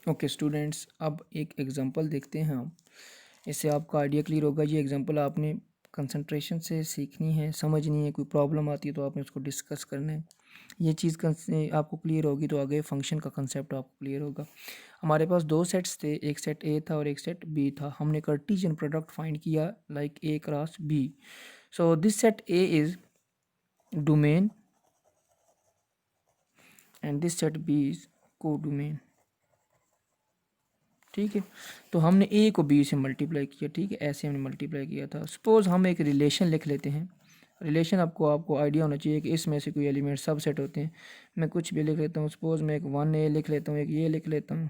Okay students, अब एक example देखते हैं हम। इससे आपका आइडिया क्लियर होगा। ये एग्जांपल आपने कंसंट्रेशन से सीखनी है, समझनी है। कोई प्रॉब्लम आती है तो आपने उसको डिस्कस करना है। ये चीज़ आपको क्लियर होगी तो आगे फंक्शन का कंसेप्ट आपको क्लियर होगा। हमारे पास दो सेट्स थे, एक सेट ए था और एक सेट बी था। हमने कार्टेशियन प्रोडक्ट फाइंड किया like A cross B. So this set A is domain and this set B is codomain. ठीक है, तो हमने ए को बी से मल्टीप्लाई किया। ठीक है, ऐसे हमने मल्टीप्लाई किया था। सपोज़ हम एक रिलेशन लिख लेते हैं। रिलेशन आपको आइडिया होना चाहिए कि इसमें से कोई एलिमेंट सबसेट होते हैं। मैं कुछ भी लिख लेता हूँ। सपोज़ मैं एक 1a लिख लेता हूँ, एक ये लिख लेता हूँ,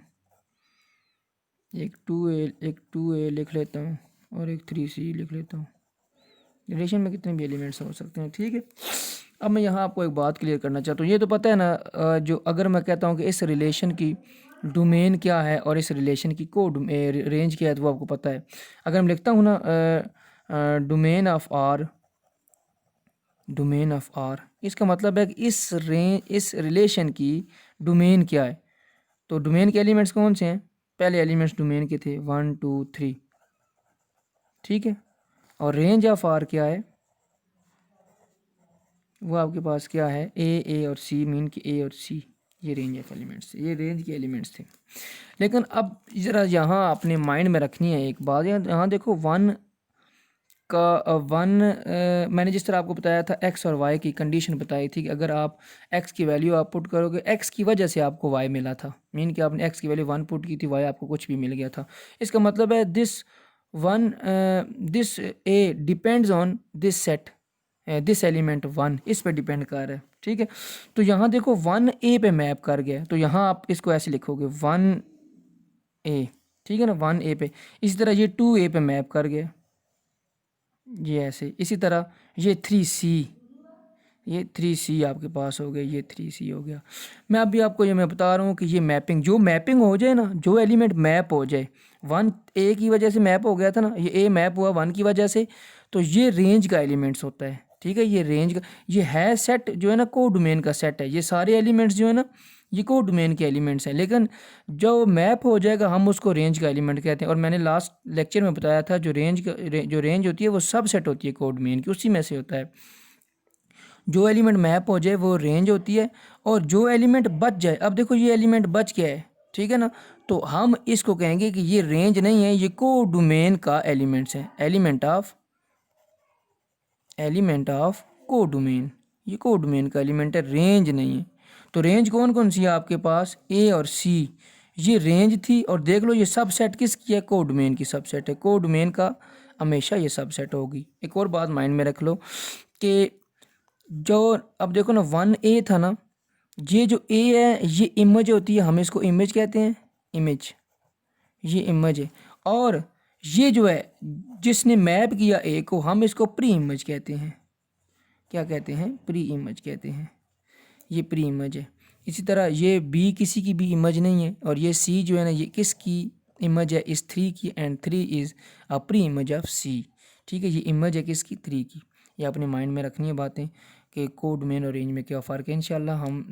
एक 2a लिख लेता हूँ और एक 3c लिख लेता हूँ। रिलेशन में कितने भी एलिमेंट्स हो सकते हैं। ठीक है, अब मैं यहाँ आपको एक बात क्लियर करना चाहता हूँ। ये तो पता है ना, जो अगर मैं कहता हूँ कि इस रिलेशन की डोमेन क्या है और इस रिलेशन की रेंज क्या है तो वो आपको पता है। अगर मैं लिखता हूँ ना डोमेन ऑफ आर, इसका मतलब है कि इस रिलेशन की डोमेन क्या है। तो डोमेन के एलिमेंट्स कौन से हैं? पहले एलिमेंट्स डोमेन के थे 1 2 3। ठीक है, और रेंज ऑफ आर क्या है? वो आपके पास क्या है? ए और सी, मीन कि ए और सी ये रेंज ऑफ एलिमेंट्स थे, ये रेंज के एलिमेंट्स थे। लेकिन अब ज़रा यहाँ अपने माइंड में रखनी है एक बात। यहाँ देखो वन मैंने जिस तरह आपको बताया था एक्स और वाई की कंडीशन बताई थी कि अगर आप एक्स की वैल्यू आप पुट करोगे, एक्स की वजह से आपको वाई मिला था, मीन कि आपने एक्स की वैल्यू 1 पुट की थी, वाई आपको कुछ भी मिल गया था। इसका मतलब है this A depends on this set, this element 1 इस पे डिपेंड कर रहा है। ठीक है, तो यहाँ देखो 1a पे मैप कर गया, तो यहाँ आप इसको ऐसे लिखोगे 1a। ठीक है ना, 1a पे। इसी तरह ये 2a पे मैप कर गया, ये ऐसे। इसी तरह ये 3c आपके पास हो गया, ये 3c हो गया। मैं अभी आपको मैं बता रहा हूँ कि ये मैपिंग हो जाए ना, जो एलिमेंट मैप हो जाए, 1a की वजह से मैप हो गया था ना, ये a मैप हुआ 1 की वजह से, तो ये रेंज का एलिमेंट्स होता है। ठीक है, ये रेंज का ये है सेट जो है ना, को डोमेन का सेट है। ये सारे एलिमेंट्स जो है ना, ये को डोमेन के एलिमेंट्स हैं। लेकिन जो मैप हो जाएगा हम उसको रेंज का एलिमेंट कहते हैं। और मैंने लास्ट लेक्चर में बताया था जो रेंज होती है वो सब सेट होती है को डोमेन की, उसी में से होता है। जो एलिमेंट मैप हो जाए वो रेंज होती है, और जो एलिमेंट बच जाए, अब देखो ये एलिमेंट बच गया है, ठीक है ना, तो हम इसको कहेंगे कि ये रेंज नहीं है, ये को डोमेन का एलिमेंट्स है। एलिमेंट ऑफ को डोमेन, ये को डोमेन का एलिमेंट है, रेंज नहीं है। तो रेंज कौन कौन सी है आपके पास? ए और सी, ये रेंज थी। और देख लो ये सबसेट किसकी है? को डोमेन की सबसेट है। को डोमेन का हमेशा ये सबसेट होगी। एक और बात माइंड में रख लो कि जो अब देखो ना 1a था ना, ये जो a है ये इमेज होती है, हम इसको इमेज कहते हैं, इमेज, ये इमेज है। और ये जो है जिसने मैप किया a को, हम इसको प्री इमेज कहते हैं। क्या कहते हैं? प्री इमेज कहते हैं। ये प्री इमेज है। इसी तरह ये b किसी की भी इमेज नहीं है, और ये c जो है ना, ये किसकी इमेज है? इस 3 की, and 3 is a pre image of c। ठीक है, ये इमेज है किसकी? 3 की। ये अपने माइंड में रखनी है बातें कि कोड मेन और रेंज में क्या फ़र्क है। इंशाल्लाह हम